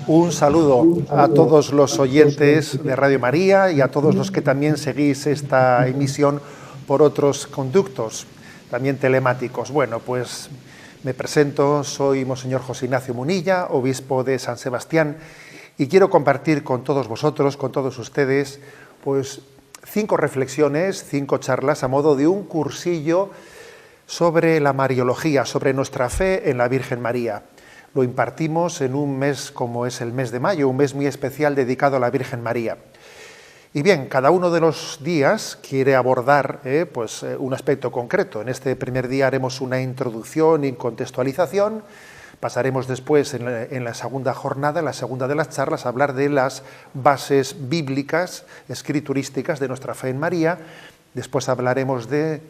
Un saludo a todos los oyentes de Radio María y a todos los que también seguís esta emisión por otros conductos, también telemáticos. Bueno, pues me presento, soy Monseñor José Ignacio Munilla, obispo de San Sebastián, y quiero compartir con todos vosotros, con todos ustedes, pues 5 reflexiones, 5 charlas a modo de un cursillo sobre la Mariología, sobre nuestra fe en la Virgen María. Lo impartimos en un mes como es el mes de mayo, un mes muy especial dedicado a la Virgen María. Y bien, cada uno de los días quiere abordar un aspecto concreto. En este primer día haremos una introducción y contextualización. Pasaremos después en la segunda jornada, en la segunda de las charlas, a hablar de las bases bíblicas, escriturísticas de nuestra fe en María. Después hablaremos de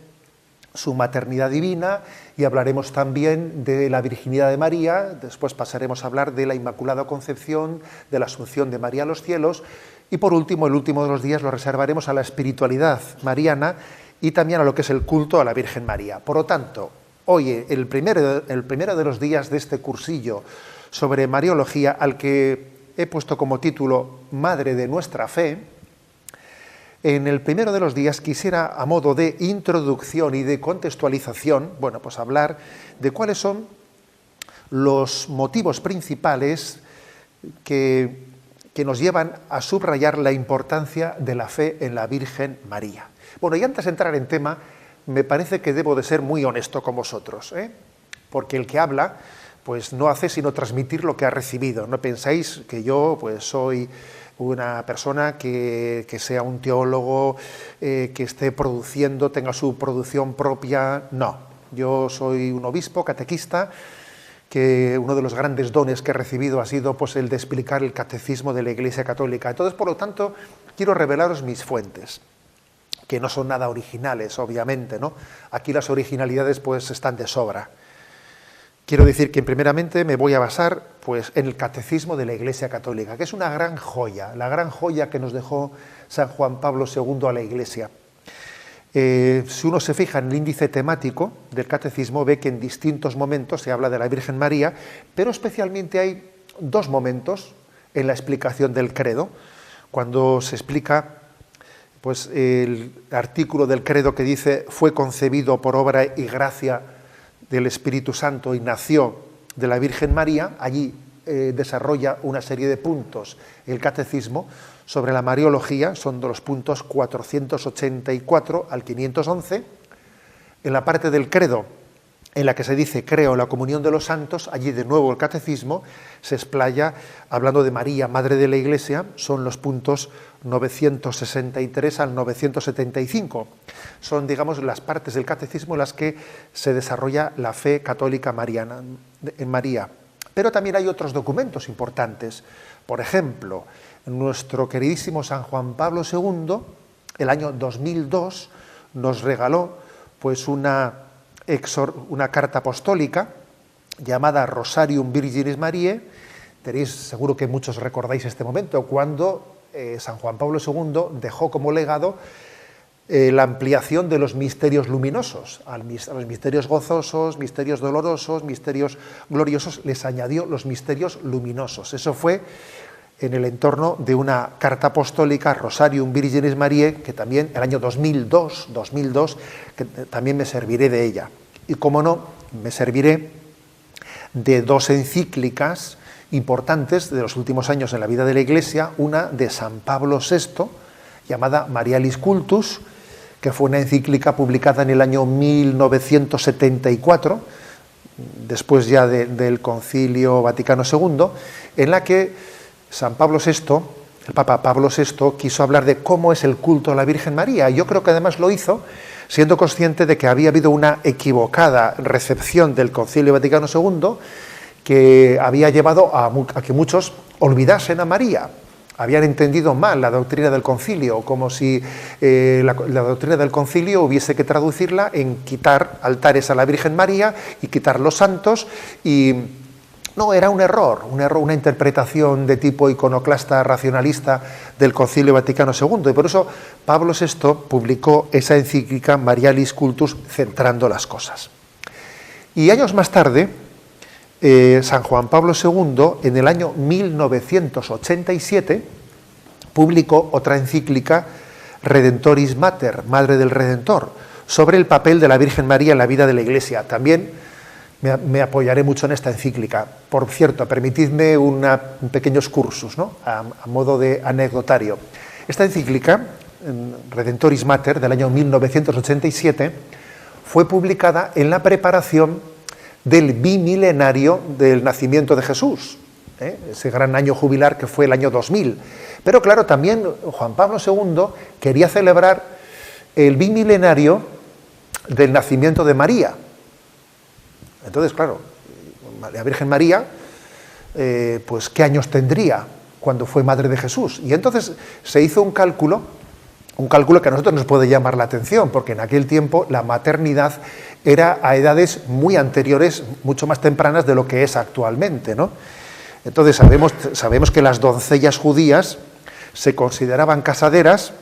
su maternidad divina y hablaremos también de la virginidad de María. Después pasaremos a hablar de la Inmaculada Concepción, de la Asunción de María a los cielos, y por último, el último de los días lo reservaremos a la espiritualidad mariana y también a lo que es el culto a la Virgen María. Por lo tanto, hoy, el primero de los días de este cursillo sobre Mariología, al que he puesto como título Madre de nuestra fe, en el primero de los días quisiera, a modo de introducción y de contextualización, pues hablar de cuáles son los motivos principales que nos llevan a subrayar la importancia de la fe en la Virgen María. Bueno, y antes de entrar en tema, me parece que debo de ser muy honesto con vosotros, porque el que habla pues no hace sino transmitir lo que ha recibido. No pensáis que yo soy una persona que sea un teólogo, que esté produciendo, tenga su producción propia. No, yo soy un obispo catequista, que uno de los grandes dones que he recibido ha sido el de explicar el catecismo de la Iglesia Católica. Entonces, por lo tanto, quiero revelaros mis fuentes, que no son nada originales, obviamente, ¿no? Aquí las originalidades están de sobra. Quiero decir que primeramente me voy a basar en el Catecismo de la Iglesia Católica, que es una gran joya, la gran joya que nos dejó San Juan Pablo II a la Iglesia. Si uno se fija en el índice temático del Catecismo, ve que en distintos momentos se habla de la Virgen María, pero especialmente hay 2 momentos en la explicación del credo, cuando se explica el artículo del credo que dice «fue concebido por obra y gracia del Espíritu Santo y nació de la Virgen María». Allí desarrolla una serie de puntos el Catecismo sobre la Mariología, son de los puntos 484 al 511. En la parte del credo en la que se dice «creo en la comunión de los santos», allí de nuevo el Catecismo se explaya hablando de María, Madre de la Iglesia, son los puntos 963 al 975. Son, digamos, las partes del Catecismo en las que se desarrolla la fe católica mariana en María. Pero también hay otros documentos importantes. Por ejemplo, nuestro queridísimo San Juan Pablo II, el año 2002, nos regaló una carta apostólica llamada Rosarium Virginis Mariae. Seguro que muchos recordáis este momento, cuando San Juan Pablo II dejó como legado la ampliación de los misterios luminosos. A los misterios gozosos, misterios dolorosos, misterios gloriosos, les añadió los misterios luminosos. Eso fue en el entorno de una carta apostólica, Rosarium Virginis Mariae, que también el año 2002, que también me serviré de ella. Y como no, me serviré de 2 encíclicas importantes de los últimos años en la vida de la Iglesia, una de San Pablo VI, llamada Marialis Cultus, que fue una encíclica publicada en el año 1974, después ya del Concilio Vaticano II, en la que San Pablo VI, el Papa Pablo VI, quiso hablar de cómo es el culto a la Virgen María. Yo creo que además lo hizo siendo consciente de que había habido una equivocada recepción del Concilio Vaticano II, que había llevado a que muchos olvidasen a María. Habían entendido mal la doctrina del concilio, como si la doctrina del concilio hubiese que traducirla en quitar altares a la Virgen María y quitar los santos. Y no, era un error, una interpretación de tipo iconoclasta, racionalista del Concilio Vaticano II. Y por eso Pablo VI publicó esa encíclica Marialis Cultus, centrando las cosas. Y años más tarde, San Juan Pablo II, en el año 1987, publicó otra encíclica, Redentoris Mater, Madre del Redentor, sobre el papel de la Virgen María en la vida de la Iglesia. También me apoyaré mucho en esta encíclica. Por cierto, permitidme un pequeño excursus, ¿no?, a modo de anecdotario. Esta encíclica, Redentoris Mater, del año 1987, fue publicada en la preparación del bimilenario del nacimiento de Jesús, ese gran año jubilar que fue el año 2000. Pero claro, también Juan Pablo II quería celebrar el bimilenario del nacimiento de María. Entonces, claro, la Virgen María, pues ¿qué años tendría cuando fue madre de Jesús? Y entonces se hizo un cálculo que a nosotros nos puede llamar la atención, porque en aquel tiempo la maternidad era a edades muy anteriores, mucho más tempranas de lo que es actualmente, ¿no? Entonces sabemos que las doncellas judías se consideraban casaderas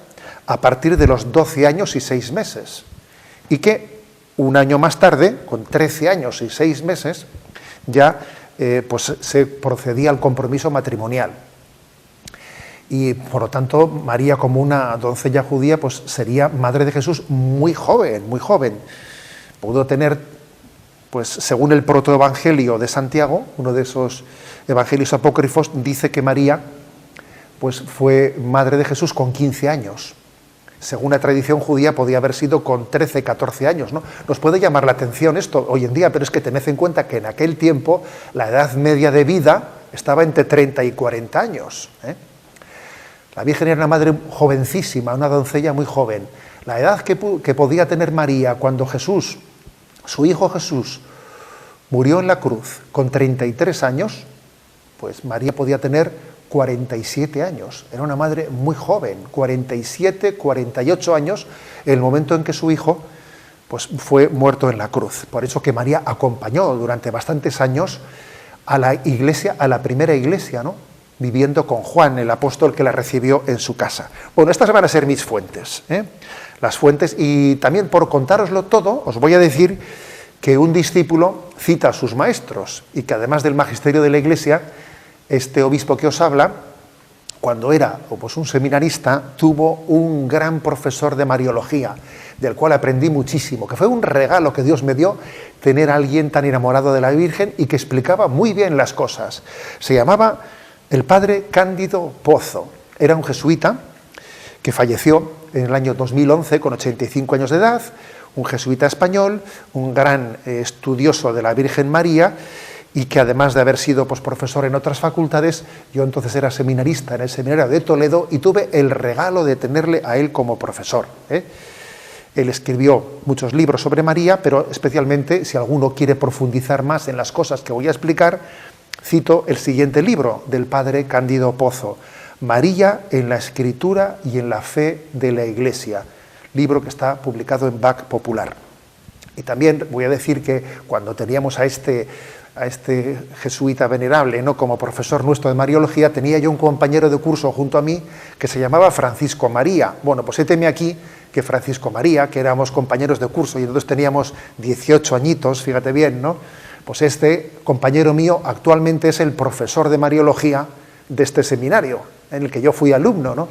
a partir de los 12 años y 6 meses, y que un año más tarde, con 13 años y 6 meses, ya pues se procedía al compromiso matrimonial. Y por lo tanto, María, como una doncella judía, pues sería madre de Jesús muy joven, muy joven. Pudo tener, pues según el protoevangelio de Santiago, uno de esos evangelios apócrifos, dice que María pues fue madre de Jesús con 15 años. Según la tradición judía, podía haber sido con 13, 14 años, ¿no? Nos puede llamar la atención esto hoy en día, pero es que tened en cuenta que en aquel tiempo la edad media de vida estaba entre 30 y 40 años, ¿eh? La Virgen era una madre jovencísima, una doncella muy joven. La edad que podía tener María cuando Jesús, su hijo Jesús, murió en la cruz con 33 años, pues María podía tener 47 años. Era una madre muy joven, 47, 48 años, en el momento en que su hijo pues, fue muerto en la cruz. Por eso que María acompañó durante bastantes años a la iglesia, a la primera iglesia, ¿no?, viviendo con Juan, el apóstol que la recibió en su casa. Bueno, estas van a ser mis fuentes, las fuentes, y también por contároslo todo, os voy a decir que un discípulo cita a sus maestros, y que además del magisterio de la Iglesia, este obispo que os habla, cuando era pues, un seminarista, tuvo un gran profesor de Mariología, del cual aprendí muchísimo, que fue un regalo que Dios me dio, tener a alguien tan enamorado de la Virgen y que explicaba muy bien las cosas. Se llamaba el padre Cándido Pozo. Era un jesuita que falleció en el año 2011 con 85 años de edad, un jesuita español, un gran estudioso de la Virgen María, y que además de haber sido pues, profesor en otras facultades, yo entonces era seminarista en el seminario de Toledo y tuve el regalo de tenerle a él como profesor. Él escribió muchos libros sobre María, pero especialmente, si alguno quiere profundizar más en las cosas que voy a explicar, cito el siguiente libro del padre Cándido Pozo, María en la Escritura y en la Fe de la Iglesia, libro que está publicado en BAC Popular. Y también voy a decir que cuando teníamos a este jesuita venerable, ¿no?, como profesor nuestro de Mariología, tenía yo un compañero de curso junto a mí que se llamaba Francisco María. Bueno, pues héteme aquí que Francisco María, que éramos compañeros de curso y entonces teníamos 18 añitos, fíjate bien, ¿no? Pues este compañero mío actualmente es el profesor de Mariología de este seminario, en el que yo fui alumno, ¿no?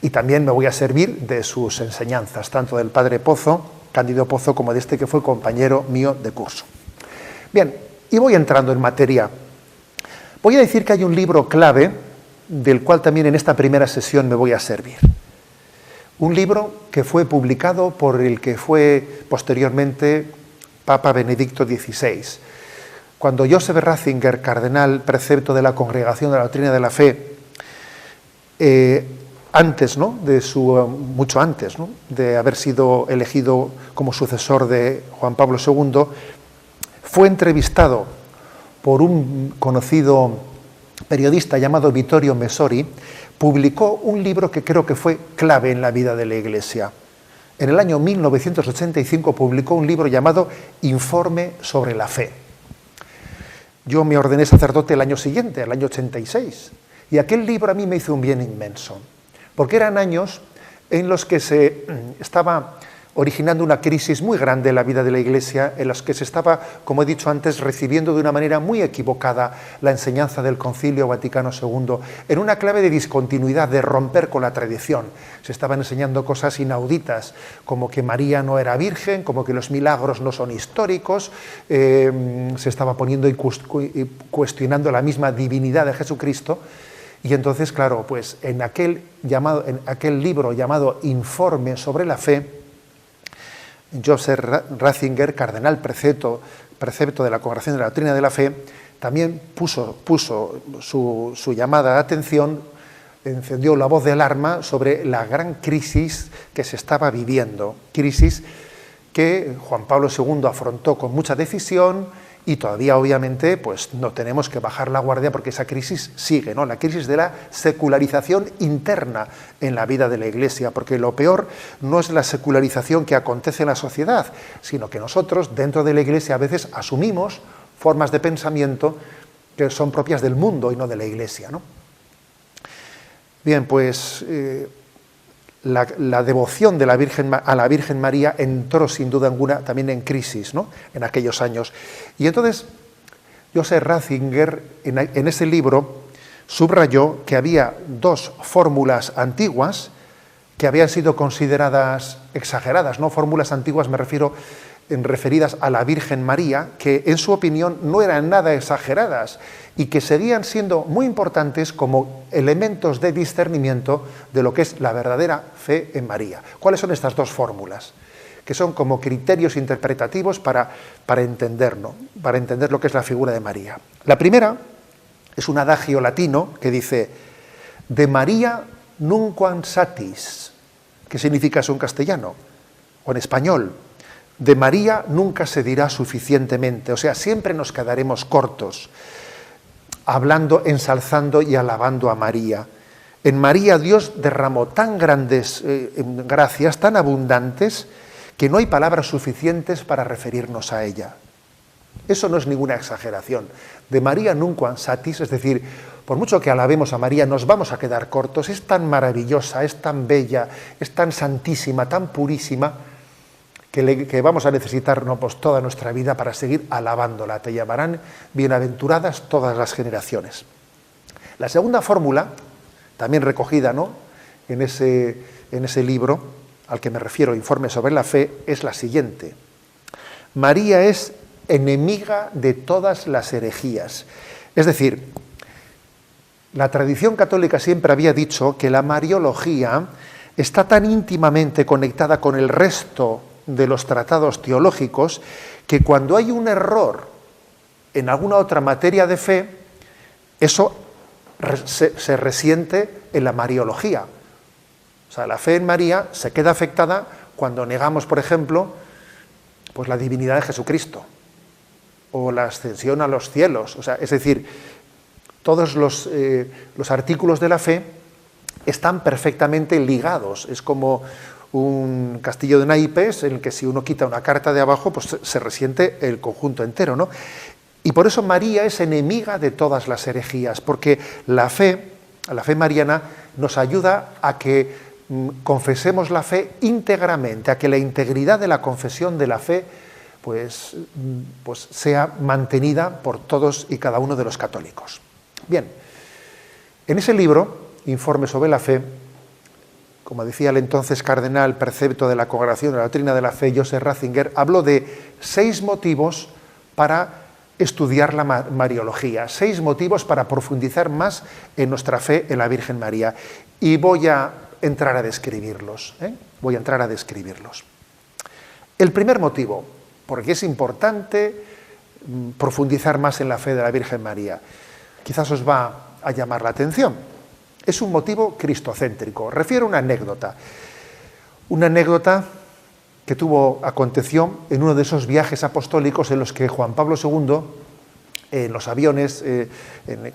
Y también me voy a servir de sus enseñanzas, tanto del padre Pozo, Cándido Pozo, como de este que fue compañero mío de curso. Bien, y voy entrando en materia. Voy a decir que hay un libro clave, del cual también en esta primera sesión me voy a servir. Un libro que fue publicado por el que fue posteriormente Papa Benedicto XVI. Cuando Joseph Ratzinger, cardenal precepto de la Congregación de la Doctrina de la Fe, antes, ¿no?, mucho antes, ¿no?, de haber sido elegido como sucesor de Juan Pablo II, fue entrevistado por un conocido periodista llamado Vittorio Messori, publicó un libro que creo que fue clave en la vida de la Iglesia. En el año 1985 publicó un libro llamado Informe sobre la Fe. Yo me ordené sacerdote el año siguiente, el año 86, y aquel libro a mí me hizo un bien inmenso, porque eran años en los que se estaba originando una crisis muy grande en la vida de la Iglesia, en la que se estaba, como he dicho antes, recibiendo de una manera muy equivocada la enseñanza del Concilio Vaticano II, en una clave de discontinuidad, de romper con la tradición. Se estaban enseñando cosas inauditas, como que María no era virgen, como que los milagros no son históricos, se estaba poniendo y cuestionando la misma divinidad de Jesucristo. Y entonces, claro, pues en aquel libro llamado Informe sobre la Fe, Joseph Ratzinger, cardenal precepto de la Congregación de la Doctrina de la Fe, también puso su llamada de atención, encendió la voz de alarma sobre la gran crisis que se estaba viviendo, crisis que Juan Pablo II afrontó con mucha decisión, y todavía, obviamente, pues no tenemos que bajar la guardia porque esa crisis sigue, ¿no? La crisis de la secularización interna en la vida de la Iglesia, porque lo peor no es la secularización que acontece en la sociedad, sino que nosotros, dentro de la Iglesia, a veces asumimos formas de pensamiento que son propias del mundo y no de la Iglesia, ¿no? Bien, pues la devoción de a la Virgen María entró sin duda alguna también en crisis, ¿no? En aquellos años. Y entonces Joseph Ratzinger en ese libro subrayó que había dos fórmulas antiguas que habían sido consideradas exageradas, ¿no? Fórmulas antiguas me refiero referidas a la Virgen María, que en su opinión no eran nada exageradas y que seguían siendo muy importantes como elementos de discernimiento de lo que es la verdadera fe en María. ¿Cuáles son estas dos fórmulas? Que son como criterios interpretativos para entender, ¿no? Para entender lo que es la figura de María. La primera es un adagio latino que dice: de María nunquam satis. ¿Qué significa eso en castellano o en español? De María nunca se dirá suficientemente, o sea, siempre nos quedaremos cortos, hablando, ensalzando y alabando a María. En María Dios derramó tan grandes gracias, tan abundantes, que no hay palabras suficientes para referirnos a ella. Eso no es ninguna exageración. De María nunquam satis, es decir, por mucho que alabemos a María, nos vamos a quedar cortos. Es tan maravillosa, es tan bella, es tan santísima, tan purísima, que vamos a necesitar, ¿no?, pues toda nuestra vida para seguir alabándola. Te llamarán bienaventuradas todas las generaciones. La segunda fórmula, también recogida, ¿no?, en ese libro al que me refiero, Informe sobre la Fe, es la siguiente: María es enemiga de todas las herejías. Es decir, la tradición católica siempre había dicho que la mariología está tan íntimamente conectada con el resto de los tratados teológicos que cuando hay un error en alguna otra materia de fe, eso se resiente en la mariología. O sea, la fe en María se queda afectada cuando negamos, por ejemplo, pues la divinidad de Jesucristo o la ascensión a los cielos. O sea, es decir, todos los artículos de la fe están perfectamente ligados. Es como un castillo de naipes en el que si uno quita una carta de abajo, pues se resiente el conjunto entero, ¿no? Y por eso María es enemiga de todas las herejías, porque la fe mariana nos ayuda a que confesemos la fe íntegramente, a que la integridad de la confesión de la fe pues sea mantenida por todos y cada uno de los católicos. Bien, en ese libro, Informe sobre la Fe, como decía el entonces cardenal precepto de la Congregación de la Doctrina de la Fe, Joseph Ratzinger, habló de 6 motivos para estudiar la mariología, 6 motivos para profundizar más en nuestra fe en la Virgen María. Y voy a entrar a describirlos. Voy a entrar a describirlos. El primer motivo, porque es importante profundizar más en la fe de la Virgen María, quizás os va a llamar la atención. Es un motivo cristocéntrico. Refiero a una anécdota que aconteció en uno de esos viajes apostólicos en los que Juan Pablo II, en los aviones,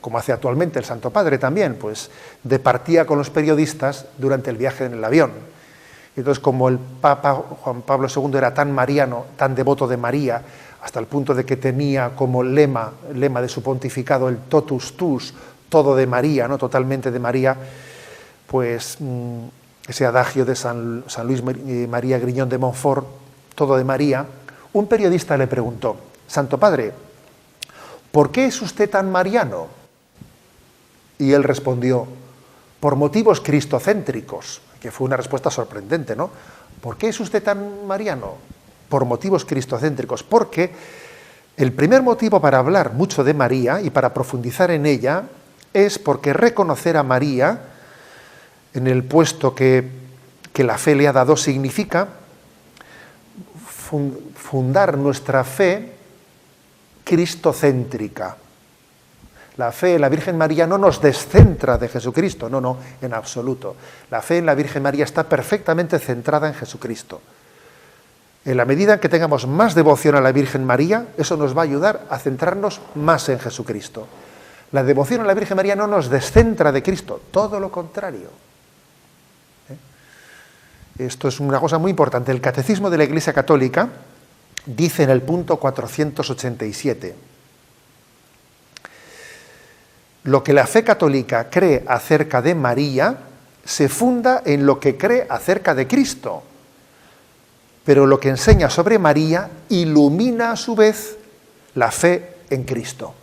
como hace actualmente el Santo Padre también, pues departía con los periodistas durante el viaje en el avión. Entonces, como el Papa Juan Pablo II era tan mariano, tan devoto de María, hasta el punto de que tenía como lema de su pontificado el totus tuus, todo de María, ¿no?, totalmente de María, pues ese adagio de San Luis María Griñón de Montfort, todo de María, un periodista le preguntó: Santo Padre, ¿por qué es usted tan mariano? Y él respondió: por motivos cristocéntricos, que fue una respuesta sorprendente, ¿no? ¿Por qué es usted tan mariano? Por motivos cristocéntricos, porque el primer motivo para hablar mucho de María y para profundizar en ella es porque reconocer a María en el puesto que la fe le ha dado significa fundar nuestra fe cristocéntrica. La fe en la Virgen María no nos descentra de Jesucristo, no, en absoluto. La fe en la Virgen María está perfectamente centrada en Jesucristo. En la medida en que tengamos más devoción a la Virgen María, eso nos va a ayudar a centrarnos más en Jesucristo. La devoción a la Virgen María no nos descentra de Cristo, todo lo contrario. Esto es una cosa muy importante. El Catecismo de la Iglesia Católica dice en el punto 487: lo que la fe católica cree acerca de María se funda en lo que cree acerca de Cristo, pero lo que enseña sobre María ilumina a su vez la fe en Cristo.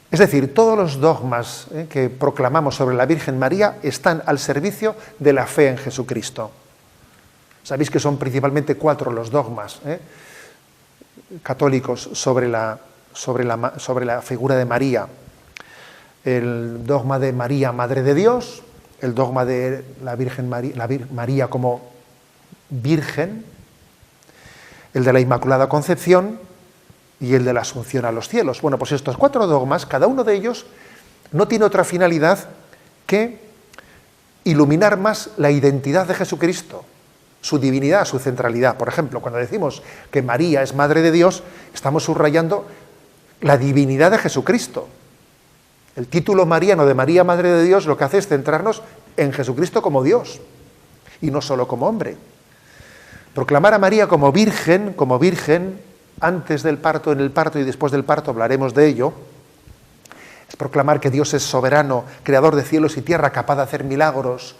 Es decir, todos los dogmas que proclamamos sobre la Virgen María están al servicio de la fe en Jesucristo. Sabéis que son principalmente 4 los dogmas católicos sobre la figura de María. El dogma de María, Madre de Dios, el dogma de la Virgen María como Virgen, el de la Inmaculada Concepción y el de la Asunción a los cielos. Bueno, pues estos 4 dogmas, cada uno de ellos no tiene otra finalidad que iluminar más la identidad de Jesucristo, su divinidad, su centralidad. Por ejemplo, cuando decimos que María es Madre de Dios, estamos subrayando la divinidad de Jesucristo. El título mariano de María, Madre de Dios, lo que hace es centrarnos en Jesucristo como Dios, y no solo como hombre. Proclamar a María como virgen, antes del parto, en el parto y después del parto, hablaremos de ello, es proclamar que Dios es soberano, creador de cielos y tierra, capaz de hacer milagros.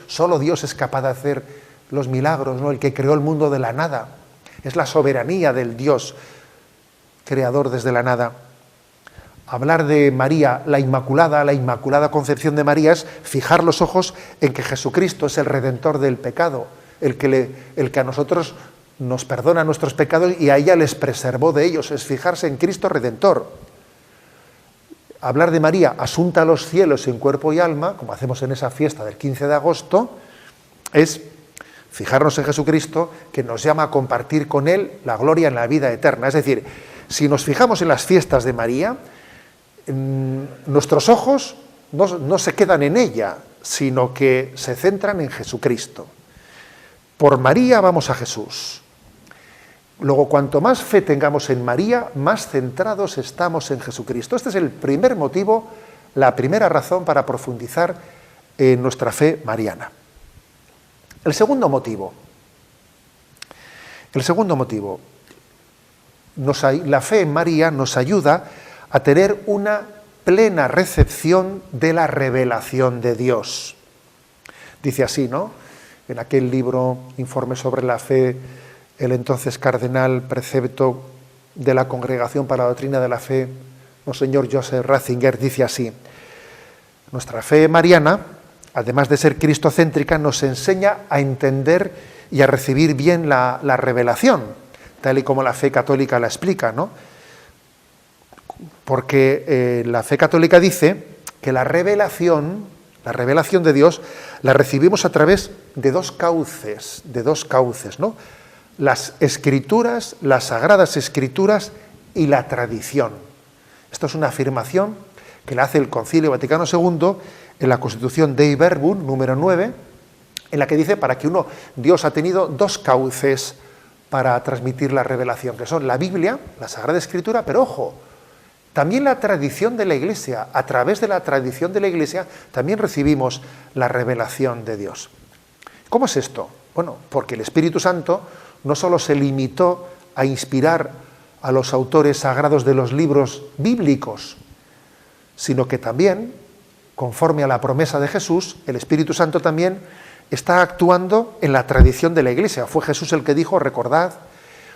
Solo Dios es capaz de hacer los milagros, ¿no? El que creó el mundo de la nada. Es la soberanía del Dios creador desde la nada. Hablar de María, la Inmaculada Concepción de María, es fijar los ojos en que Jesucristo es el Redentor del pecado, el que a nosotros nos perdona nuestros pecados y a ella les preservó de ellos, es fijarse en Cristo Redentor. Hablar de María, asunta a los cielos en cuerpo y alma, como hacemos en esa fiesta del 15 de agosto, es fijarnos en Jesucristo, que nos llama a compartir con Él la gloria en la vida eterna. Es decir, si nos fijamos en las fiestas de María, nuestros ojos no se quedan en ella, sino que se centran en Jesucristo. Por María vamos a Jesús. Luego, cuanto más fe tengamos en María, más centrados estamos en Jesucristo. Este es el primer motivo, la primera razón para profundizar en nuestra fe mariana. El segundo motivo, la fe en María nos ayuda a tener una plena recepción de la revelación de Dios. Dice así, ¿no? En aquel libro, Informe sobre la Fe, el entonces cardenal precepto de la Congregación para la Doctrina de la Fe, Monseñor Joseph Ratzinger, dice así: nuestra fe mariana, además de ser cristocéntrica, nos enseña a entender y a recibir bien la revelación, tal y como la fe católica la explica, ¿no? Porque la fe católica dice que la revelación de Dios la recibimos a través de dos cauces, ¿no? Las Escrituras, las Sagradas Escrituras y la tradición. Esto es una afirmación que la hace el Concilio Vaticano II en la Constitución Dei Verbum, número 9, en la que dice Dios ha tenido dos cauces para transmitir la revelación, que son la Biblia, la Sagrada Escritura, pero ojo, también la tradición de la Iglesia. A través de la tradición de la Iglesia también recibimos la revelación de Dios. ¿Cómo es esto? Bueno, porque el Espíritu Santo no solo se limitó a inspirar a los autores sagrados de los libros bíblicos, sino que también conforme a la promesa de Jesús, el Espíritu Santo también está actuando en la tradición de la Iglesia. Fue Jesús el que dijo, recordad,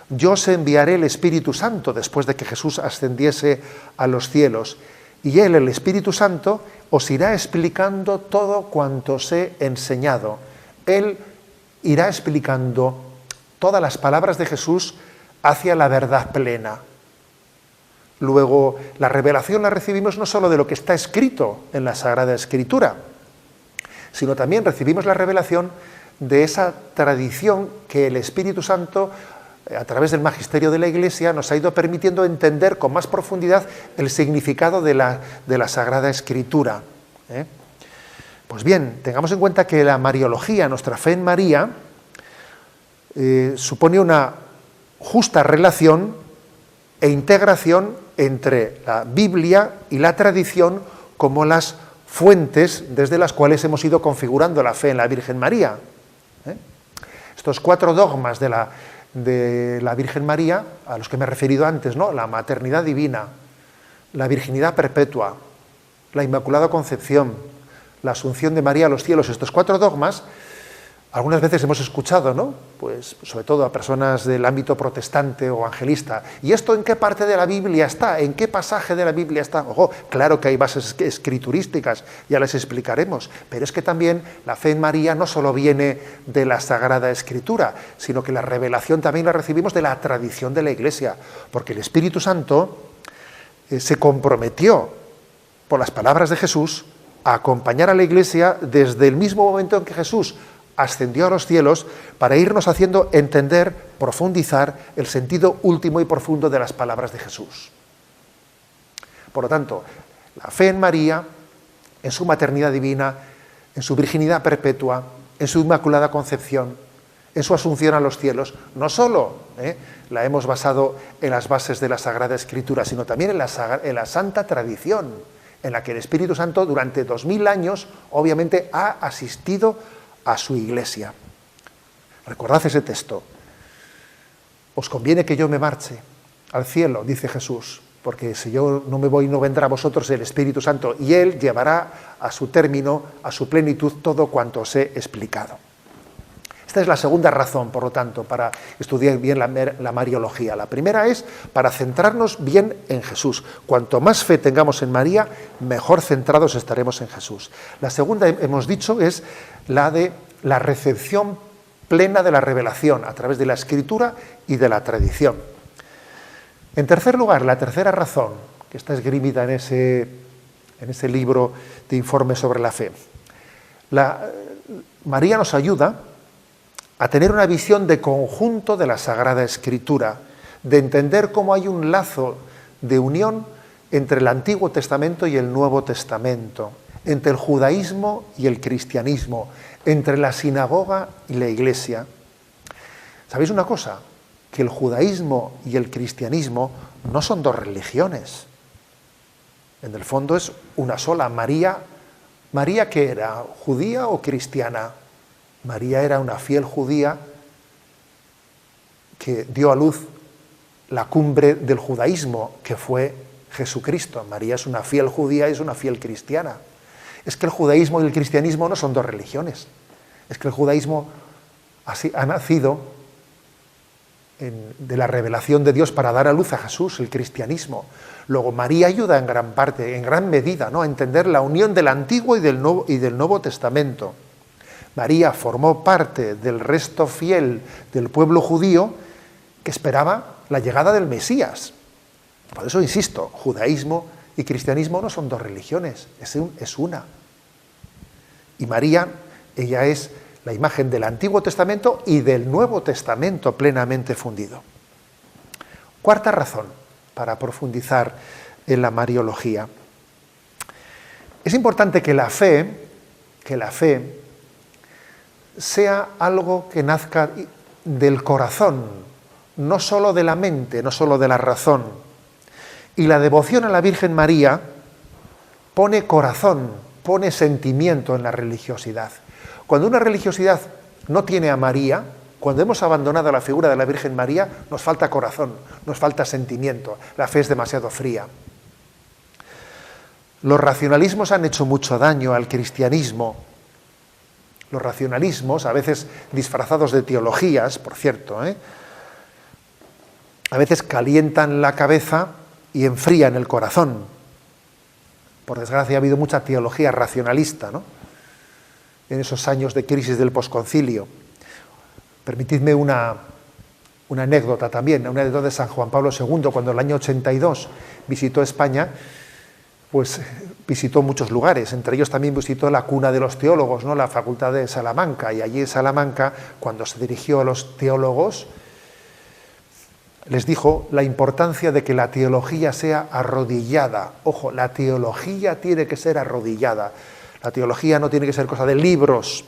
yo os enviaré el Espíritu Santo después de que Jesús ascendiese a los cielos. Y Él, el Espíritu Santo, os irá explicando todo cuanto os he enseñado. Él irá explicando todas las palabras de Jesús hacia la verdad plena. Luego, la revelación la recibimos no solo de lo que está escrito en la Sagrada Escritura, sino también recibimos la revelación de esa tradición que el Espíritu Santo, a través del magisterio de la Iglesia, nos ha ido permitiendo entender con más profundidad el significado de la Sagrada Escritura. Pues bien, tengamos en cuenta que la Mariología, nuestra fe en María, supone una justa relación e integración entre la Biblia y la tradición como las fuentes desde las cuales hemos ido configurando la fe en la Virgen María. Estos 4 dogmas de la Virgen María, a los que me he referido antes, ¿no? La maternidad divina, la virginidad perpetua, la Inmaculada Concepción, la Asunción de María a los cielos, estos 4 dogmas, algunas veces hemos escuchado, ¿no? Pues sobre todo a personas del ámbito protestante o evangelista. ¿Y esto en qué parte de la Biblia está? ¿En qué pasaje de la Biblia está? Ojo, claro que hay bases escriturísticas, ya las explicaremos, pero es que también la fe en María no solo viene de la Sagrada Escritura, sino que la revelación también la recibimos de la tradición de la Iglesia, porque el Espíritu Santo se comprometió, por las palabras de Jesús, a acompañar a la Iglesia desde el mismo momento en que Jesús ascendió a los cielos, para irnos haciendo entender, profundizar el sentido último y profundo de las palabras de Jesús. Por lo tanto, la fe en María, en su maternidad divina, en su virginidad perpetua, en su Inmaculada Concepción, en su asunción a los cielos, no solo la hemos basado en las bases de la Sagrada Escritura, sino también en la santa tradición, en la que el Espíritu Santo durante 2000 años obviamente ha asistido a su Iglesia. Recordad ese texto. Os conviene que yo me marche al cielo, dice Jesús, porque si yo no me voy, no vendrá a vosotros el Espíritu Santo, y Él llevará a su término, a su plenitud, todo cuanto os he explicado. Esta es la segunda razón, por lo tanto, para estudiar bien la Mariología. La primera es para centrarnos bien en Jesús. Cuanto más fe tengamos en María, mejor centrados estaremos en Jesús. La segunda, hemos dicho, es la de la recepción plena de la revelación a través de la Escritura y de la tradición. En tercer lugar, la tercera razón, que está esgrimida en ese libro de informes sobre la fe. María nos ayuda a tener una visión de conjunto de la Sagrada Escritura, de entender cómo hay un lazo de unión entre el Antiguo Testamento y el Nuevo Testamento, entre el judaísmo y el cristianismo, entre la sinagoga y la Iglesia. ¿Sabéis una cosa? Que el judaísmo y el cristianismo no son 2 religiones. En el fondo es una sola. ¿María qué era? ¿Judía o cristiana? María era una fiel judía que dio a luz la cumbre del judaísmo, que fue Jesucristo. María es una fiel judía y es una fiel cristiana. Es que el judaísmo y el cristianismo no son 2 religiones. Es que el judaísmo ha nacido de la revelación de Dios para dar a luz a Jesús, el cristianismo. Luego María ayuda en gran parte, en gran medida, ¿no?, a entender la unión del Antiguo y del Nuevo Testamento. María formó parte del resto fiel del pueblo judío que esperaba la llegada del Mesías. Por eso insisto, judaísmo y cristianismo no son 2 religiones, es una. Y María, ella es la imagen del Antiguo Testamento y del Nuevo Testamento plenamente fundido. Cuarta razón para profundizar en la Mariología. Es importante que la fe sea algo que nazca del corazón, no solo de la mente, no solo de la razón. Y la devoción a la Virgen María pone corazón, pone sentimiento en la religiosidad. Cuando una religiosidad no tiene a María, cuando hemos abandonado la figura de la Virgen María, nos falta corazón, nos falta sentimiento, la fe es demasiado fría. Los racionalismos han hecho mucho daño al cristianismo. Los racionalismos, a veces disfrazados de teologías, por cierto, a veces calientan la cabeza y enfrían el corazón. Por desgracia ha habido mucha teología racionalista, ¿no?, en esos años de crisis del posconcilio. Permitidme una anécdota también, una anécdota de San Juan Pablo II, cuando en el año 82 visitó España, pues visitó muchos lugares, entre ellos también visitó la cuna de los teólogos, ¿no?, la Facultad de Salamanca, y allí en Salamanca, cuando se dirigió a los teólogos, les dijo la importancia de que la teología sea arrodillada. Ojo, la teología tiene que ser arrodillada. La teología no tiene que ser cosa de libros.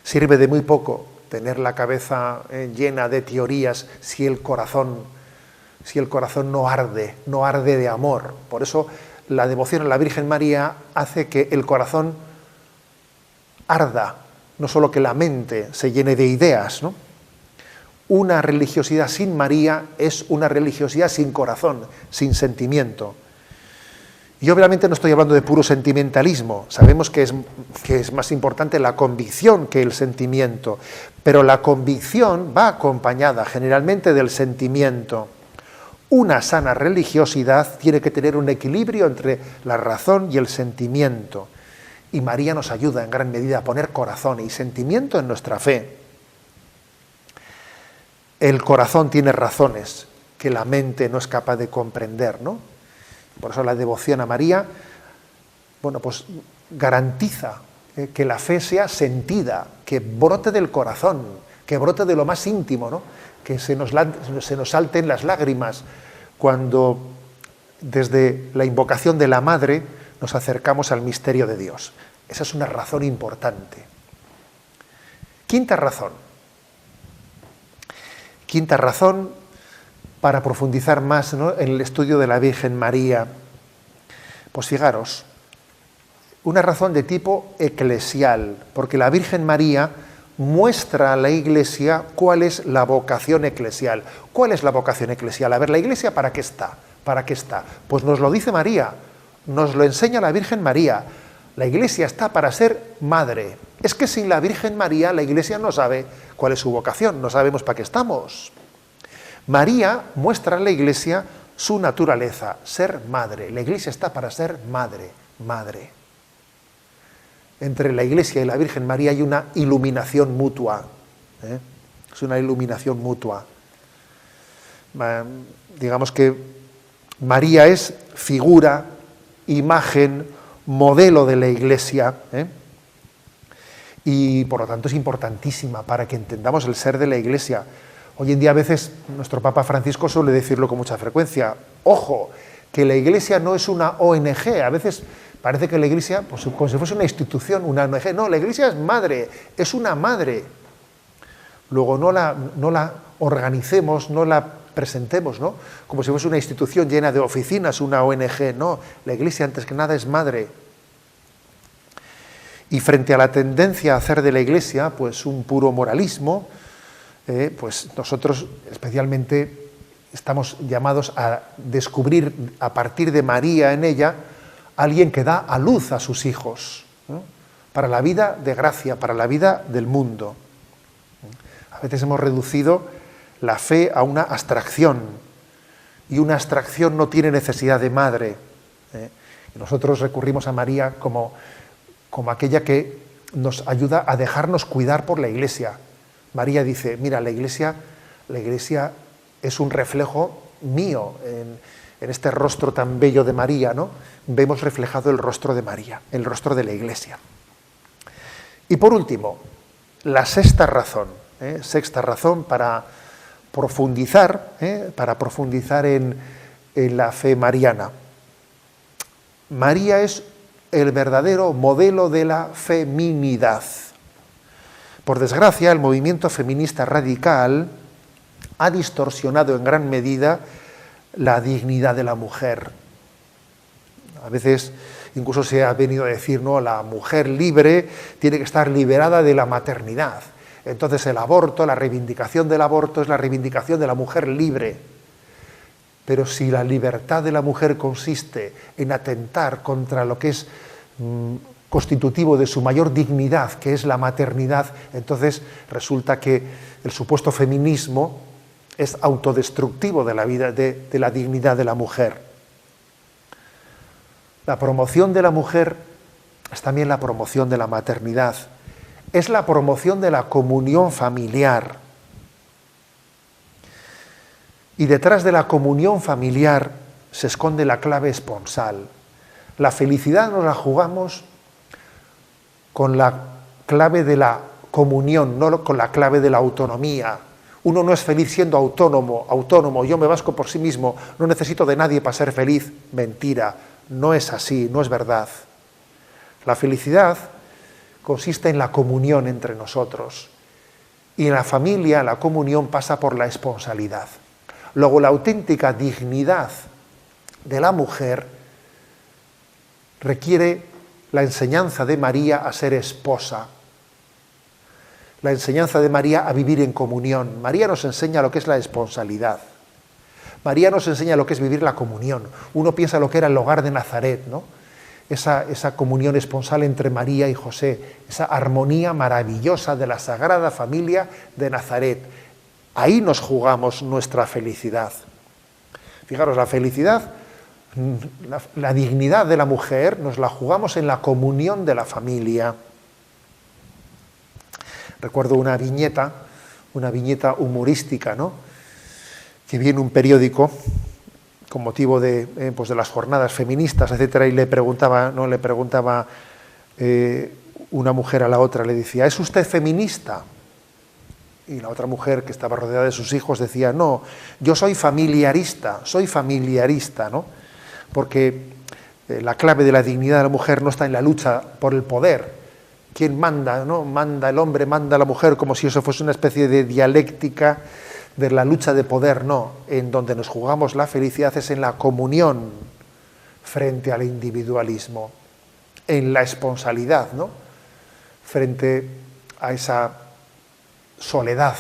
Sirve de muy poco tener la cabeza llena de teorías si el corazón no arde de amor. Por eso la devoción a la Virgen María hace que el corazón arda, no solo que la mente se llene de ideas, ¿no? Una religiosidad sin María es una religiosidad sin corazón, sin sentimiento. Y obviamente no estoy hablando de puro sentimentalismo, sabemos que es más importante la convicción que el sentimiento, pero la convicción va acompañada generalmente del sentimiento. Una sana religiosidad tiene que tener un equilibrio entre la razón y el sentimiento. Y María nos ayuda en gran medida a poner corazón y sentimiento en nuestra fe. El corazón tiene razones que la mente no es capaz de comprender, ¿no? Por eso la devoción a María, bueno, pues garantiza que la fe sea sentida, que brote del corazón, que brote de lo más íntimo, ¿no?, que se nos salten las lágrimas cuando desde la invocación de la Madre nos acercamos al misterio de Dios. Esa es una razón importante. Quinta razón para profundizar más, ¿no?, en el estudio de la Virgen María. Pues fijaros, una razón de tipo eclesial, porque la Virgen María muestra a la Iglesia cuál es la vocación eclesial. ¿Cuál es la vocación eclesial? A ver, ¿la Iglesia para qué está? ¿Para qué está? Pues nos lo dice María, nos lo enseña la Virgen María. La Iglesia está para ser madre. Es que sin la Virgen María la Iglesia no sabe cuál es su vocación, no sabemos para qué estamos. María muestra a la Iglesia su naturaleza, ser madre. La Iglesia está para ser madre. Entre la Iglesia y la Virgen María hay una iluminación mutua. Es una iluminación mutua. Digamos que María es figura, imagen, modelo de la Iglesia, y por lo tanto es importantísima para que entendamos el ser de la Iglesia. Hoy en día a veces nuestro Papa Francisco suele decirlo con mucha frecuencia: ojo, que la Iglesia no es una ONG. A veces parece que la Iglesia, pues, como si fuese una institución, una ONG. No, la Iglesia es madre, es una madre. Luego no la organicemos, no la presentemos, ¿no?, como si fuese una institución llena de oficinas, una ONG. No, la Iglesia antes que nada es madre. Y frente a la tendencia a hacer de la Iglesia pues un puro moralismo, pues nosotros especialmente estamos llamados a descubrir a partir de María en ella alguien que da a luz a sus hijos, ¿no?, para la vida de gracia, para la vida del mundo. A veces hemos reducido la fe a una abstracción, y una abstracción no tiene necesidad de madre. Y nosotros recurrimos a María como aquella que nos ayuda a dejarnos cuidar por la Iglesia. María dice: mira, la Iglesia es un reflejo mío. En este rostro tan bello de María, ¿no?, vemos reflejado el rostro de María, el rostro de la Iglesia. Y por último, la sexta razón para profundizar en la fe mariana. María es el verdadero modelo de la feminidad. Por desgracia, el movimiento feminista radical ha distorsionado en gran medida la dignidad de la mujer. A veces incluso se ha venido a decir, no, la mujer libre tiene que estar liberada de la maternidad. Entonces el aborto, la reivindicación del aborto es la reivindicación de la mujer libre. Pero si la libertad de la mujer consiste en atentar contra lo que es constitutivo de su mayor dignidad, que es la maternidad, entonces resulta que el supuesto feminismo es autodestructivo de la vida, de la dignidad de la mujer. La promoción de la mujer es también la promoción de la maternidad, es la promoción de la comunión familiar. Y detrás de la comunión familiar se esconde la clave esponsal. La felicidad nos la jugamos con la clave de la comunión, no con la clave de la autonomía. Uno no es feliz siendo autónomo, yo me basco por sí mismo, no necesito de nadie para ser feliz. Mentira, no es así, no es verdad. La felicidad consiste en la comunión entre nosotros. Y en la familia la comunión pasa por la esponsalidad. Luego, la auténtica dignidad de la mujer requiere la enseñanza de María a ser esposa, la enseñanza de María a vivir en comunión. María nos enseña lo que es la esponsalidad. María nos enseña lo que es vivir la comunión. Uno piensa lo que era el hogar de Nazaret, ¿no? Esa comunión esponsal entre María y José, esa armonía maravillosa de la Sagrada Familia de Nazaret. Ahí nos jugamos nuestra felicidad. Fijaros, la felicidad, la dignidad de la mujer nos la jugamos en la comunión de la familia. Recuerdo una viñeta humorística, ¿no?, que vi en un periódico con motivo de las jornadas feministas, etcétera, y le preguntaba una mujer a la otra, le decía: ¿es usted feminista? Y la otra mujer, que estaba rodeada de sus hijos, decía: no, yo soy familiarista, ¿no? Porque la clave de la dignidad de la mujer no está en la lucha por el poder. ¿Quién manda? ¿No? Manda el hombre, manda la mujer, como si eso fuese una especie de dialéctica de la lucha de poder. No, en donde nos jugamos la felicidad es en la comunión frente al individualismo, en la esponsalidad, ¿no?, frente a esa soledad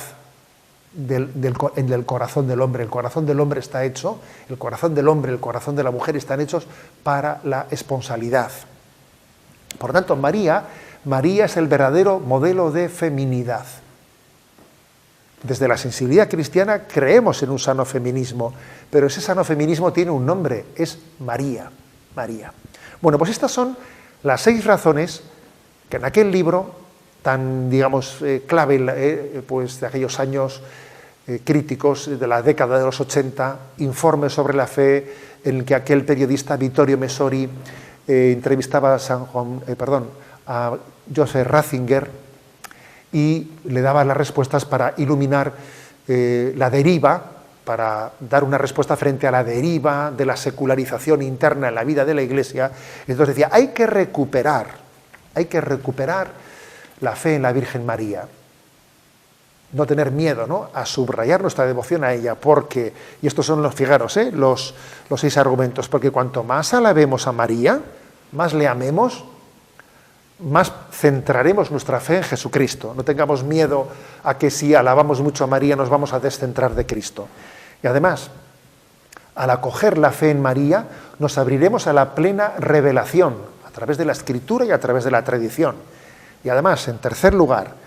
en el corazón del hombre. El corazón del hombre está hecho, el corazón del hombre, el corazón de la mujer están hechos para la esponsalidad. Por tanto, María es el verdadero modelo de feminidad. Desde la sensibilidad cristiana creemos en un sano feminismo, pero ese sano feminismo tiene un nombre, es María. Bueno, pues estas son las 6 razones que en aquel libro tan, digamos, clave, pues de aquellos años críticos de la década de los 80, Informe sobre la fe, en el que aquel periodista Vittorio Messori entrevistaba a Joseph Ratzinger y le daba las respuestas para iluminar la deriva, para dar una respuesta frente a la deriva de la secularización interna en la vida de la Iglesia. Entonces decía: hay que recuperar la fe en la Virgen María. No tener miedo, ¿no?, a subrayar nuestra devoción a ella, porque, y estos son los, fijaros, los 6 argumentos, porque cuanto más alabemos a María, más le amemos, más centraremos nuestra fe en Jesucristo. No tengamos miedo a que si alabamos mucho a María nos vamos a descentrar de Cristo. Y además, al acoger la fe en María, nos abriremos a la plena revelación, a través de la Escritura y a través de la tradición. Y además, en tercer lugar,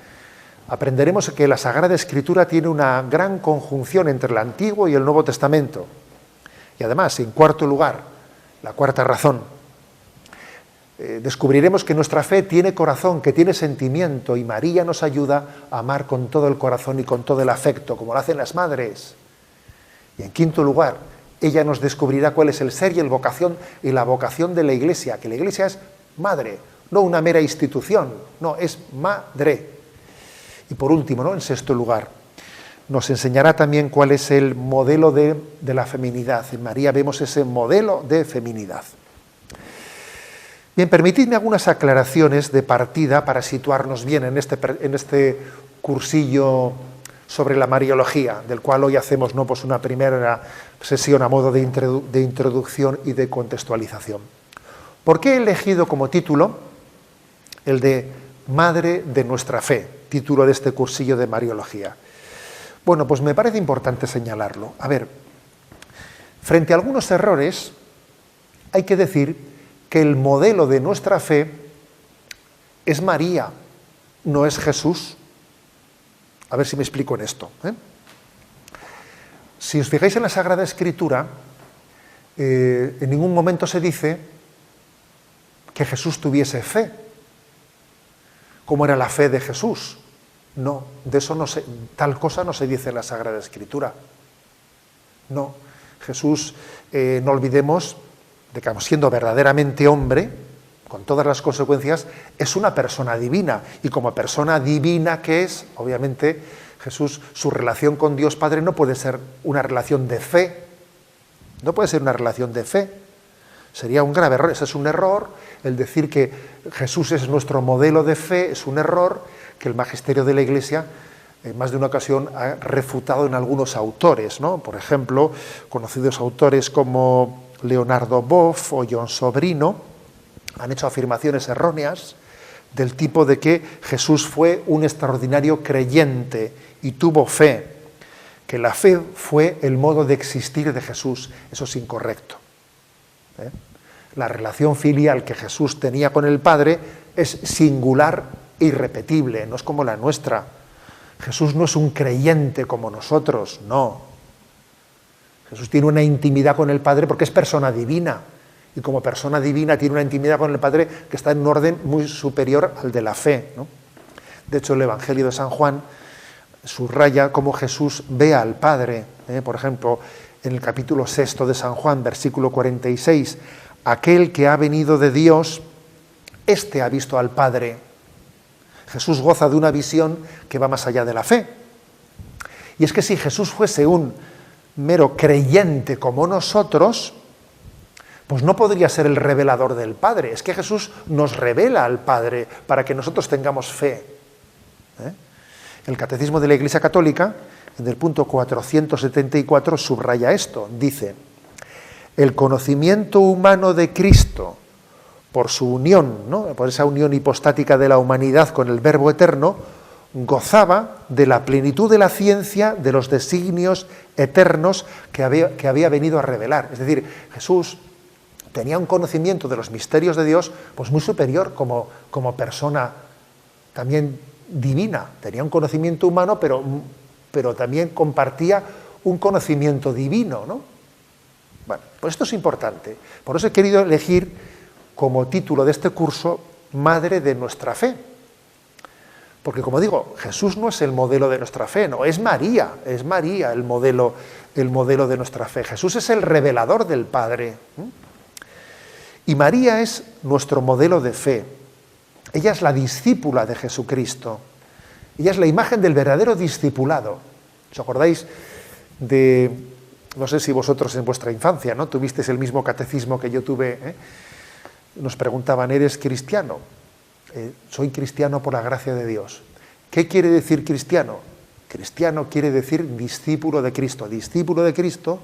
aprenderemos que la Sagrada Escritura tiene una gran conjunción entre el Antiguo y el Nuevo Testamento. Y además, en cuarto lugar, la cuarta razón, descubriremos que nuestra fe tiene corazón, que tiene sentimiento, y María nos ayuda a amar con todo el corazón y con todo el afecto, como lo hacen las madres. Y en quinto lugar, ella nos descubrirá cuál es el ser y la vocación de la Iglesia, que la Iglesia es madre, no una mera institución, no, es madre. Y por último, ¿no?, en sexto lugar, nos enseñará también cuál es el modelo de la feminidad. En María vemos ese modelo de feminidad. Bien, permitidme algunas aclaraciones de partida para situarnos bien en este cursillo sobre la Mariología, del cual hoy hacemos, ¿no?, pues una primera sesión a modo de introducción y de contextualización. ¿Por qué he elegido como título el de Madre de nuestra fe, título de este cursillo de Mariología? Bueno, pues me parece importante señalarlo. A ver, Frente a algunos errores, hay que decir que el modelo de nuestra fe es María, no es Jesús. A ver si me explico en esto, ¿eh? Si os fijáis en la Sagrada Escritura, en ningún momento se dice que Jesús tuviese fe. ¿Cómo era la fe de Jesús? No, de eso no se, tal cosa no se dice en la Sagrada Escritura. No, Jesús, no olvidemos de que, siendo verdaderamente hombre, con todas las consecuencias, es una persona divina. Y como persona divina que es, obviamente, Jesús, su relación con Dios Padre no puede ser una relación de fe. No puede ser una relación de fe. Sería un grave error. Ese es un error. El decir que Jesús es nuestro modelo de fe es un error que el magisterio de la Iglesia en más de una ocasión ha refutado en algunos autores, ¿no? Por ejemplo, conocidos autores como Leonardo Boff o John Sobrino han hecho afirmaciones erróneas del tipo de que Jesús fue un extraordinario creyente y tuvo fe, que la fe fue el modo de existir de Jesús. Eso es incorrecto, ¿eh? La relación filial que Jesús tenía con el Padre es singular e irrepetible, no es como la nuestra. Jesús no es un creyente como nosotros, no. Jesús tiene una intimidad con el Padre porque es persona divina. Y como persona divina tiene una intimidad con el Padre que está en un orden muy superior al de la fe, ¿no? De hecho, el Evangelio de San Juan subraya cómo Jesús ve al Padre. Por ejemplo, en el capítulo 6 de San Juan, versículo 46, aquel que ha venido de Dios, éste ha visto al Padre. Jesús goza de una visión que va más allá de la fe. Y es que si Jesús fuese un mero creyente como nosotros, pues no podría ser el revelador del Padre. Es que Jesús nos revela al Padre para que nosotros tengamos fe. El Catecismo de la Iglesia Católica, en el punto 474, subraya esto. Dice: el conocimiento humano de Cristo, por su unión, ¿no?, por esa unión hipostática de la humanidad con el Verbo eterno, gozaba de la plenitud de la ciencia de los designios eternos que había venido a revelar. Es decir, Jesús tenía un conocimiento de los misterios de Dios pues muy superior como persona también divina. Tenía un conocimiento humano, pero también compartía un conocimiento divino, ¿no? Bueno, pues esto es importante. Por eso he querido elegir como título de este curso Madre de nuestra fe. Porque, como digo, Jesús no es el modelo de nuestra fe, no, es María el modelo de nuestra fe. Jesús es el revelador del Padre. Y María es nuestro modelo de fe. Ella es la discípula de Jesucristo. Ella es la imagen del verdadero discipulado. ¿Os acordáis de, no sé si vosotros en vuestra infancia, ¿no?, tuvisteis el mismo catecismo que yo tuve, Nos preguntaban, ¿eres cristiano? Soy cristiano por la gracia de Dios. ¿Qué quiere decir cristiano? Cristiano quiere decir discípulo de Cristo. Discípulo de Cristo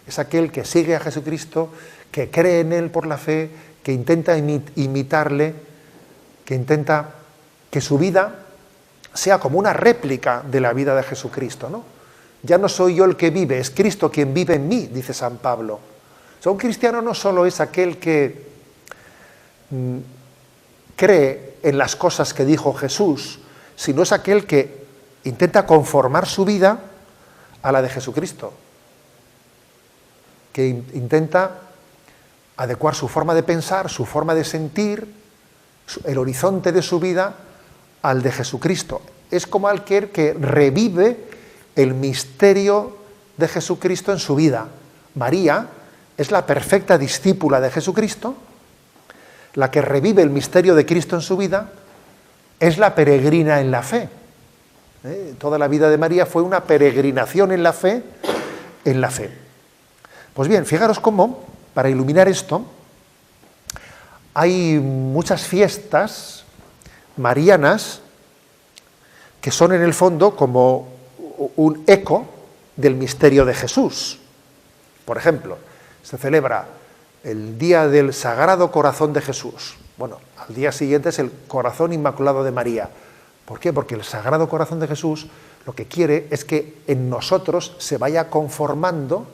es aquel que sigue a Jesucristo, que cree en Él por la fe, que intenta imitarle, que intenta que su vida sea como una réplica de la vida de Jesucristo, ¿no? Ya no soy yo el que vive, es Cristo quien vive en mí, dice San Pablo. O sea, un cristiano no solo es aquel que cree en las cosas que dijo Jesús, sino es aquel que intenta conformar su vida a la de Jesucristo, que intenta adecuar su forma de pensar, su forma de sentir, el horizonte de su vida al de Jesucristo. Es como aquel que revive el misterio de Jesucristo en su vida. María es la perfecta discípula de Jesucristo, la que revive el misterio de Cristo en su vida, es la peregrina en la fe. Toda la vida de María fue una peregrinación en la fe, Pues bien, fijaros cómo, para iluminar esto, hay muchas fiestas marianas que son en el fondo como un eco del misterio de Jesús. Por ejemplo, se celebra el día del Sagrado Corazón de Jesús. Bueno, al día siguiente es el Corazón Inmaculado de María. ¿Por qué? Porque el Sagrado Corazón de Jesús lo que quiere es que en nosotros se vaya conformando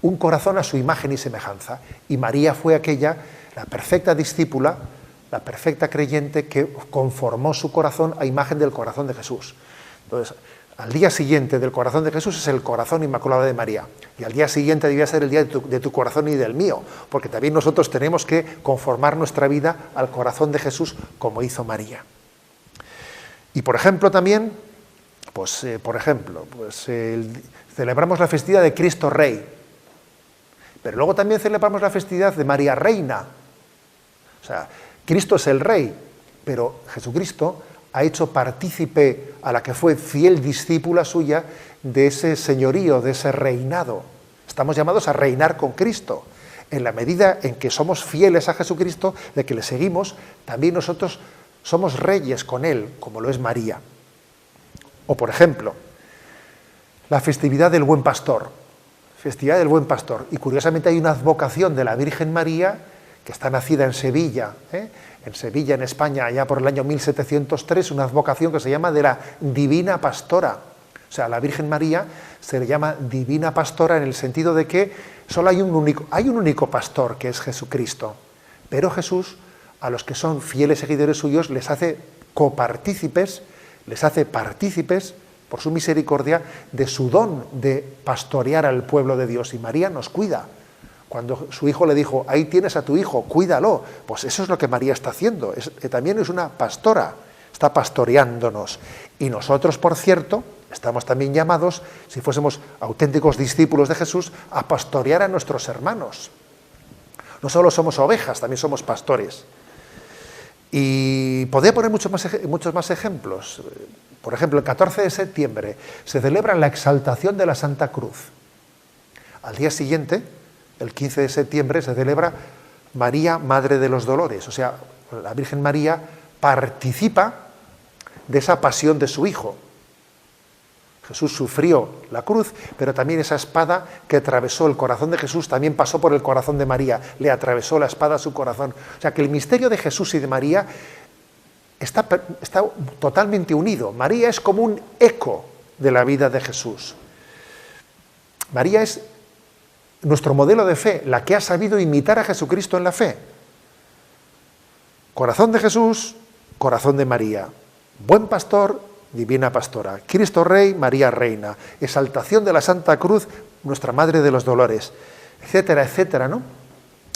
un corazón a su imagen y semejanza. Y María fue aquella, la perfecta discípula, la perfecta creyente que conformó su corazón a imagen del corazón de Jesús. Entonces, al día siguiente del corazón de Jesús es el corazón inmaculado de María. Y al día siguiente debía ser el día de tu corazón y del mío, porque también nosotros tenemos que conformar nuestra vida al corazón de Jesús como hizo María. Y por ejemplo también, celebramos la festividad de Cristo Rey, pero luego también celebramos la festividad de María Reina. O sea, Cristo es el Rey, pero Jesucristo ha hecho partícipe a la que fue fiel discípula suya de ese señorío, de ese reinado. Estamos llamados a reinar con Cristo. En la medida en que somos fieles a Jesucristo, de que le seguimos, también nosotros somos reyes con Él, como lo es María. O por ejemplo, la festividad del Buen Pastor. Festividad del Buen Pastor. Y curiosamente hay una advocación de la Virgen María, que está nacida en Sevilla, en Sevilla, en España, allá por el año 1703, una advocación que se llama de la Divina Pastora. O sea, a la Virgen María se le llama Divina Pastora en el sentido de que solo hay un único pastor, que es Jesucristo. Pero Jesús, a los que son fieles seguidores suyos, les hace copartícipes, les hace partícipes, por su misericordia, de su don de pastorear al pueblo de Dios. Y María nos cuida. Cuando su hijo le dijo, ahí tienes a tu hijo, cuídalo, pues eso es lo que María está haciendo. También es una pastora, está pastoreándonos. Y nosotros, por cierto, estamos también llamados, si fuésemos auténticos discípulos de Jesús, a pastorear a nuestros hermanos. No solo somos ovejas, también somos pastores. Y podría poner muchos más ejemplos. Por ejemplo, el 14 de septiembre se celebra la exaltación de la Santa Cruz. Al día siguiente, el 15 de septiembre, se celebra María, Madre de los Dolores. O sea, la Virgen María participa de esa pasión de su Hijo. Jesús sufrió la cruz, pero también esa espada que atravesó el corazón de Jesús también pasó por el corazón de María. Le atravesó la espada a su corazón. O sea, que el misterio de Jesús y de María está totalmente unido. María es como un eco de la vida de Jesús. María es nuestro modelo de fe, la que ha sabido imitar a Jesucristo en la fe. Corazón de Jesús, corazón de María. Buen pastor, divina pastora. Cristo Rey, María Reina. Exaltación de la Santa Cruz, nuestra Madre de los Dolores. Etcétera, etcétera, ¿no?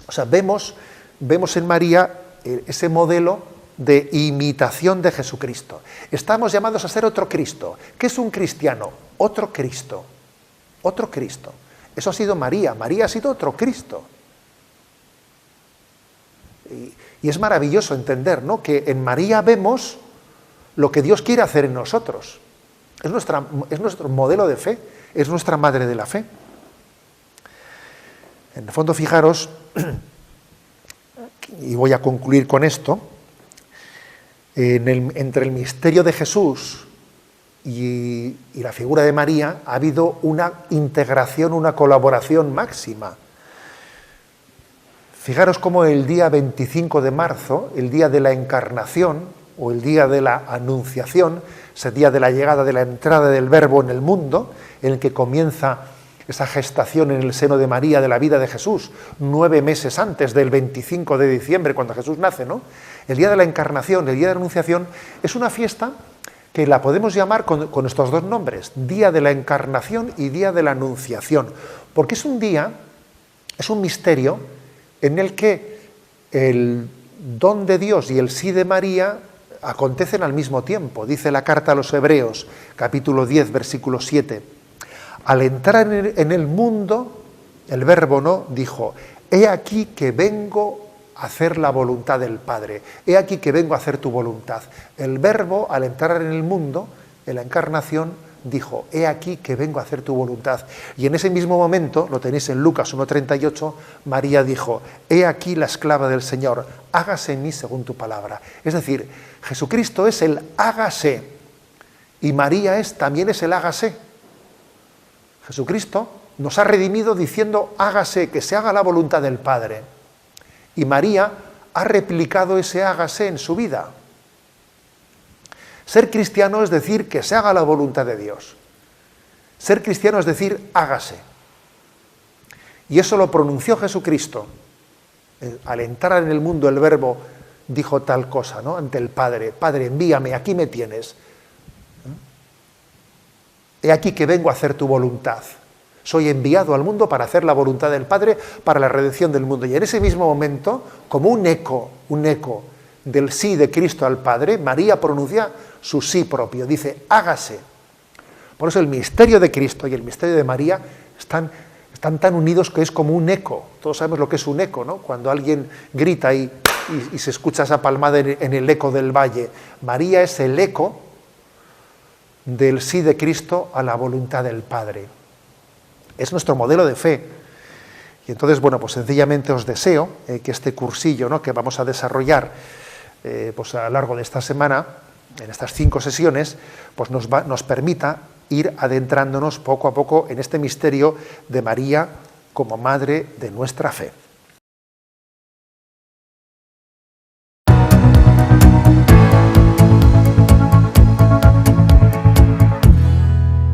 O sea, vemos en María ese modelo de imitación de Jesucristo. Estamos llamados a ser otro Cristo. ¿Qué es un cristiano? Otro Cristo. Otro Cristo. Eso ha sido María. María ha sido otro Cristo. Y es maravilloso entender, ¿no?, que en María vemos lo que Dios quiere hacer en nosotros. Es nuestro modelo de fe, es nuestra madre de la fe. En el fondo, fijaros, y voy a concluir con esto, entre el misterio de Jesús y la figura de María ha habido una integración, una colaboración máxima. Fijaros cómo el día 25 de marzo, el día de la Encarnación, o el día de la Anunciación, ese día de la llegada, de la entrada del Verbo en el mundo, en el que comienza esa gestación en el seno de María de la vida de Jesús, 9 meses antes del 25 de diciembre, cuando Jesús nace, ¿no? El día de la Encarnación, el día de la Anunciación, es una fiesta que la podemos llamar con estos dos nombres, Día de la Encarnación y Día de la Anunciación, porque es un día, es un misterio en el que el don de Dios y el sí de María acontecen al mismo tiempo. Dice la carta a los Hebreos, capítulo 10, versículo 7. Al entrar en el mundo, el Verbo, ¿no?, dijo, he aquí que vengo a hacer la voluntad del Padre. He aquí que vengo a hacer tu voluntad. El Verbo, al entrar en el mundo, en la Encarnación, dijo, he aquí que vengo a hacer tu voluntad. Y en ese mismo momento, lo tenéis en Lucas 1:38, María dijo, he aquí la esclava del Señor, hágase en mí según tu palabra. Es decir, Jesucristo es el hágase y María también es el hágase. Jesucristo nos ha redimido diciendo hágase, que se haga la voluntad del Padre. Y María ha replicado ese hágase en su vida. Ser cristiano es decir que se haga la voluntad de Dios. Ser cristiano es decir hágase. Y eso lo pronunció Jesucristo. Al entrar en el mundo el Verbo dijo tal cosa, ¿no? Ante el Padre: Padre, envíame, aquí me tienes. He aquí que vengo a hacer tu voluntad. Soy enviado al mundo para hacer la voluntad del Padre, para la redención del mundo. Y en ese mismo momento, como un eco del sí de Cristo al Padre, María pronuncia su sí propio. Dice: hágase. Por eso el misterio de Cristo y el misterio de María están tan unidos que es como un eco. Todos sabemos lo que es un eco, ¿no? Cuando alguien grita y se escucha esa palmada en el eco del valle. María es el eco del sí de Cristo a la voluntad del Padre. Es nuestro modelo de fe. Y entonces, bueno, pues sencillamente os deseo que este cursillo, ¿no?, que vamos a desarrollar pues a lo largo de esta semana, en estas 5 sesiones, pues nos permita ir adentrándonos poco a poco en este misterio de María como madre de nuestra fe.